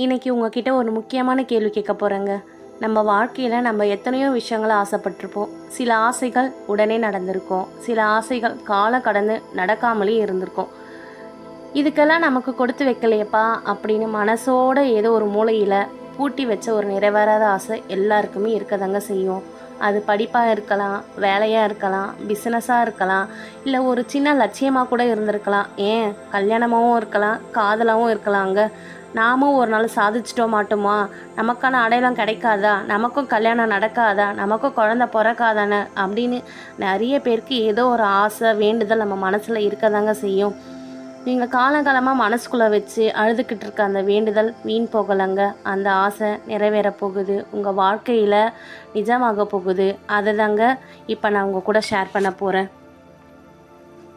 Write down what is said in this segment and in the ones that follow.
இன்றைக்கி உங்ககிட்ட ஒரு முக்கியமான கேள்வி கேட்க போகிறேங்க. நம்ம வாழ்க்கையில் நம்ம எத்தனையோ விஷயங்களை ஆசைப்பட்டிருப்போம். சில ஆசைகள் உடனே நடந்திருக்கும், சில ஆசைகள் காலம் கடந்து நடக்காமலே இருந்திருக்கும். இதுக்கெல்லாம் நமக்கு கொடுத்து வைக்கலையப்பா அப்படின்னு மனசோட ஏதோ ஒரு மூலையில் பூட்டி வச்ச ஒரு நிறைவேறாத ஆசை எல்லாருக்குமே இருக்கதாங்க செய்யும். அது படிப்பாக இருக்கலாம், வேலையாக இருக்கலாம், பிஸ்னஸாக இருக்கலாம், இல்லை ஒரு சின்ன லட்சியமாக கூட இருந்திருக்கலாம், ஏன் கல்யாணமாகவும் இருக்கலாம், காதலாகவும் இருக்கலாங்க. நாமும் ஒரு நாள் சாதிச்சிட்டோம் மாட்டோமா, நமக்கான அடையாளம் கிடைக்காதா, நமக்கும் கல்யாணம் நடக்காதா, நமக்கும் குழந்த பிறக்காதானே அப்படின்னு நிறைய பேருக்கு ஏதோ ஒரு ஆசை வேண்டுதல் நம்ம மனசில் இருக்கதாங்க செய்யும். நீங்கள் காலங்காலமாக மனசுக்குள்ளே வச்சு அழுதுகிட்டு இருக்க அந்த வேண்டுதல் வீண் போகலைங்க. அந்த ஆசை நிறைவேற போகுது, உங்கள் வாழ்க்கையில் நிஜமாக போகுது. அதை தாங்க இப்போ நான் உங்கள் கூட ஷேர் பண்ண போகிறேன்.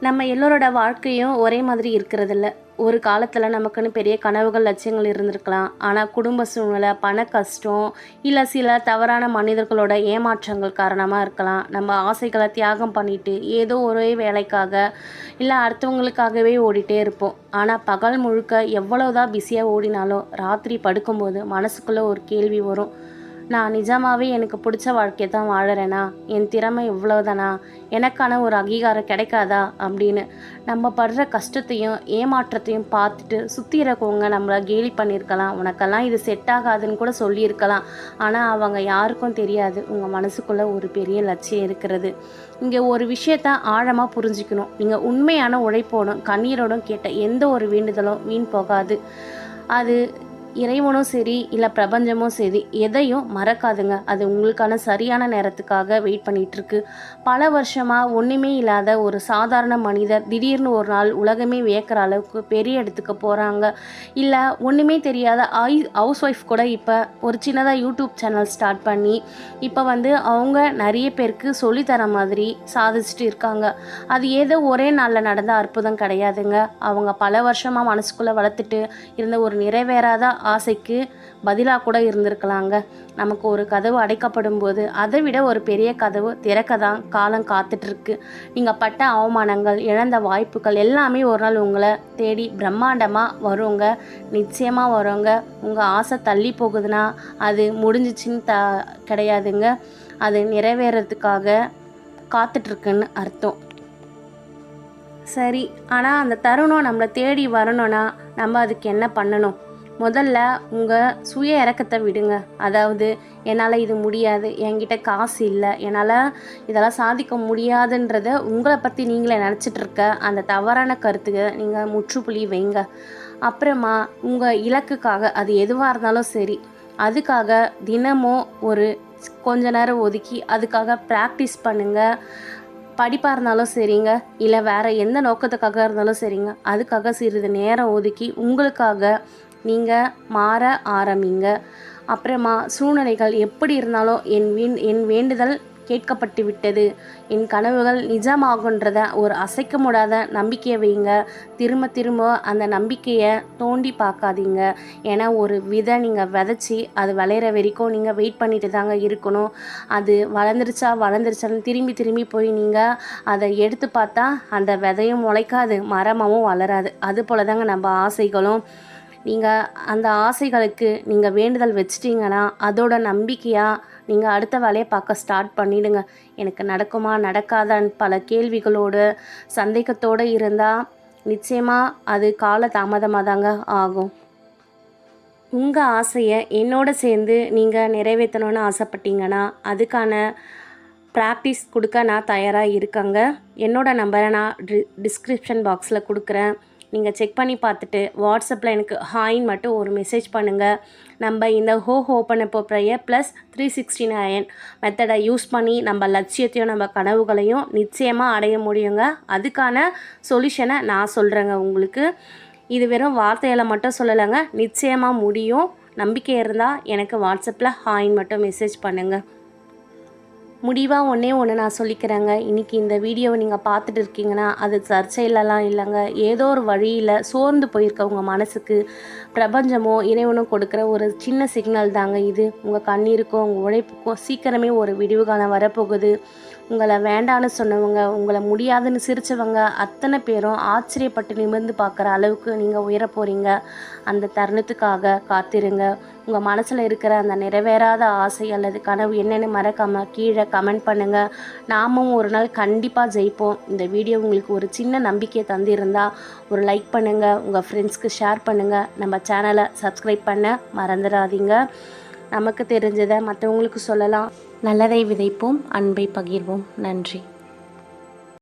நம்ம எல்லோரோட வாழ்க்கையும் ஒரே மாதிரி இருக்கிறதில்ல. ஒரு காலத்தில் நமக்குன்னு பெரிய கனவுகள் லட்சியங்கள் இருந்திருக்கலாம். ஆனால் குடும்ப சூழ்நிலை, பண கஷ்டம், இல்லை சில தவறான மனிதர்களோட ஏமாற்றங்கள் காரணமாக இருக்கலாம். நம்ம ஆசைகளை தியாகம் பண்ணிட்டு ஏதோ ஒரே வேலைக்காக இல்லை அடுத்தவங்களுக்காகவே ஓடிட்டே இருப்போம். ஆனால் பகல் முழுக்க எவ்வளோதான் பிஸியாக ஓடினாலும் ராத்திரி படுக்கும்போது மனசுக்குள்ளே ஒரு கேள்வி வரும். நான் நிஜமாகவே எனக்கு பிடிச்ச வாழ்க்கையை தான் வாழறேனா, என் திறமை இவ்வளோதானா, எனக்கான ஒரு அங்கீகாரம் கிடைக்காதா அப்படின்னு. நம்ம படுற கஷ்டத்தையும் ஏமாற்றத்தையும் பார்த்துட்டு சுற்றி இருக்கவங்க நம்மளை கேலி பண்ணியிருக்கலாம், உனக்கெல்லாம் இது செட் ஆகாதுன்னு கூட சொல்லியிருக்கலாம். ஆனால் அவங்க யாருக்கும் தெரியாது உங்கள் மனசுக்குள்ளே ஒரு பெரிய லட்சியம் இருக்கிறது. இங்கே ஒரு விஷயத்த ஆழமாக புரிஞ்சிக்கணும். நீங்கள் உண்மையான உழைப்போடும் கண்ணீரோடும் கேட்ட எந்த ஒரு வேண்டுதலும் வீண் போகாது. அது இறைவனும் சரி இல்லை பிரபஞ்சமும் சரி எதையும் மறக்காதுங்க. அது உங்களுக்கான சரியான நேரத்துக்காக வெயிட் பண்ணிகிட்ருக்கு. பல வருஷமாக ஒன்றுமே இல்லாத ஒரு சாதாரண மனிதர் திடீர்னு ஒரு நாள் உலகமே வியக்கிற அளவுக்கு பெரிய இடத்துக்கு போகிறாங்க. இல்லை ஒன்றுமே தெரியாத ஹவுஸ் ஒய்ஃப் கூட இப்போ ஒரு சின்னதாக யூடியூப் சேனல் ஸ்டார்ட் பண்ணி இப்போ அவங்க நிறைய பேருக்கு சொல்லித்தர மாதிரி சாதிச்சுட்டு இருக்காங்க. அது ஏதோ ஒரே நாளில் நடந்த அற்புதம் கிடையாதுங்க. அவங்க பல வருஷமாக மனசுக்குள்ளே வளர்த்துட்டு இருந்த ஒரு நிறைவேறாத ஆசைக்கு பதிலாக கூட இருந்திருக்கலாங்க. நமக்கு ஒரு கதவு அடைக்கப்படும் போது அதை விட ஒரு பெரிய கதவு திறக்க தான் காலம் காத்துட்ருக்கு. நீங்கள் பட்ட அவமானங்கள், இழந்த வாய்ப்புகள் எல்லாமே ஒரு நாள் உங்களை தேடி பிரம்மாண்டமாக வருங்க. நிச்சயமாக வருங்க. உங்கள் ஆசை தள்ளி போகுதுன்னா அது முடிஞ்சிச்சின்னு கிடையாதுங்க. அது நிறைவேறதுக்காக காத்துட்ருக்குன்னு அர்த்தம். சரி, ஆனால் அந்த தருணம் நம்மளை தேடி வரணும்னா நம்ம அதுக்கு என்ன பண்ணணும்? முதல்ல உங்கள் சுய இறக்கத்தை விடுங்க. அதாவது என்னால் இது முடியாது, என்கிட்ட காசு இல்லை, என்னால் இதெல்லாம் சாதிக்க முடியாதுன்றத உங்களை பற்றி நீங்களே நினச்சிட்ருக்க அந்த தவறான கருத்துக்கு நீங்கள் முற்றுப்புள்ளி வைங்க. அப்புறமா உங்கள் இலக்குக்காக அது எதுவாக இருந்தாலும் சரி, அதுக்காக தினமும் ஒரு கொஞ்ச நேரம் ஒதுக்கி அதுக்காக ப்ராக்டிஸ் பண்ணுங்கள். படிப்பாக இருந்தாலும் சரிங்க, இல்லை வேறு எந்த நோக்கத்துக்காக இருந்தாலும் சரிங்க, அதுக்காக சிறிது நேரம் ஒதுக்கி உங்களுக்காக நீங்கள் மாற ஆரம்பிங்க. அப்புறமா சூழ்நிலைகள் எப்படி இருந்தாலும் என் வேண்டுதல் கேட்கப்பட்டு விட்டது, என் கனவுகள் நிஜமாகுன்றத ஒரு அசைக்க முடியாத நம்பிக்கையை வைங்க. திரும்ப திரும்ப அந்த நம்பிக்கையை தோண்டி பார்க்காதீங்க. ஏன்னா ஒரு விதை நீங்கள் விதைச்சி அது விளையிற வரைக்கும் நீங்கள் வெயிட் பண்ணிட்டு தாங்க இருக்கணும். அது வளர்ந்துருச்சான்னு திரும்பி திரும்பி போய் நீங்கள் அதை எடுத்து பார்த்தா அந்த விதையும் முளைக்காது, மரமாகவும் வளராது. அது போல தாங்க நம்ம ஆசைகளும். நீங்கள் அந்த ஆசைகளுக்கு நீங்கள் வேண்டுதல் வச்சிட்டிங்கன்னா அதோட நம்பிக்கையாக நீங்கள் அடுத்த வேலையை பார்க்க ஸ்டார்ட் பண்ணிவிடுங்க. எனக்கு நடக்குமா நடக்காதான்னு பல கேள்விகளோடு சந்தேகத்தோடு இருந்தால் நிச்சயமாக அது கால தாமதமாக தாங்க ஆகும். உங்கள் ஆசையை என்னோடு சேர்ந்து நீங்கள் நிறைவேற்றணும்னு ஆசைப்பட்டீங்கன்னா அதுக்கான ப்ராக்டிஸ் கொடுக்க நான் தயாராக இருக்கேங்க. என்னோடய நம்பரை நான் டிஸ்கிரிப்ஷன் பாக்ஸில் கொடுக்குறேன். நீங்கள் செக் பண்ணி பார்த்துட்டு வாட்ஸ்அப்பில் எனக்கு ஹாய்ன்னு மட்டும் ஒரு மெசேஜ் பண்ணுங்கள். நம்ம இந்த ஓப்பன் அப்போ ப்ரேயர் ப்ளஸ் 369 மெத்தடை யூஸ் பண்ணி நம்ம லட்சியத்தையும் நம்ம கனவுகளையும் நிச்சயமாக அடைய முடியுங்க. அதுக்கான சொல்யூஷனை நான் சொல்கிறேங்க உங்களுக்கு. இது வெறும் வார்த்தையில் மட்டும் சொல்லலைங்க, நிச்சயமாக முடியும். நம்பிக்கை இருந்தால் எனக்கு வாட்ஸ்அப்பில் ஹாய்ன்னு மட்டும் மெசேஜ் பண்ணுங்கள். முடிவாக ஒன்று நான் சொல்லிக்கிறேங்க. இன்றைக்கி இந்த வீடியோவை நீங்கள் பார்த்துட்டு இருக்கீங்கன்னா அது சர்ச்சையிலலாம் இல்லைங்க. ஏதோ ஒரு வழியில் சோர்ந்து போயிருக்க உங்கள் மனசுக்கு பிரபஞ்சமோ இறைவனோ கொடுக்குற ஒரு சின்ன சிக்னல் தாங்க இது. உங்கள் கண்ணீருக்கும் உங்கள் உழைப்புக்கும் சீக்கிரமே ஒரு விடிவு காலம் வரப்போகுது. உங்களை வேண்டான்னு சொன்னவங்க, உங்களை முடியாதுன்னு சிரித்தவங்க அத்தனை பேரும் ஆச்சரியப்பட்டு நிமிர்ந்து பார்க்குற அளவுக்கு நீங்கள் உயர போகிறீங்க. அந்த தருணத்துக்காக காத்திருங்க. உங்கள் மனசில் இருக்கிற அந்த நிறைவேறாத ஆசை அல்லது கனவு என்னென்னு மறக்காமல் கீழே கமெண்ட் பண்ணுங்கள். நாமும் ஒரு நாள் கண்டிப்பாக ஜெயிப்போம். இந்த வீடியோ உங்களுக்கு ஒரு சின்ன நம்பிக்கையை தந்திருந்தால் ஒரு லைக் பண்ணுங்கள், உங்கள் ஃப்ரெண்ட்ஸ்க்கு ஷேர் பண்ணுங்கள். நம்ம சேனலை சப்ஸ்கிரைப் பண்ண மறந்துடாதீங்க. நமக்கு தெரிஞ்சதை மற்றவங்களுக்கு சொல்லலாம். நல்லதை விதைப்போம், அன்பை பகிர்வோம். நன்றி.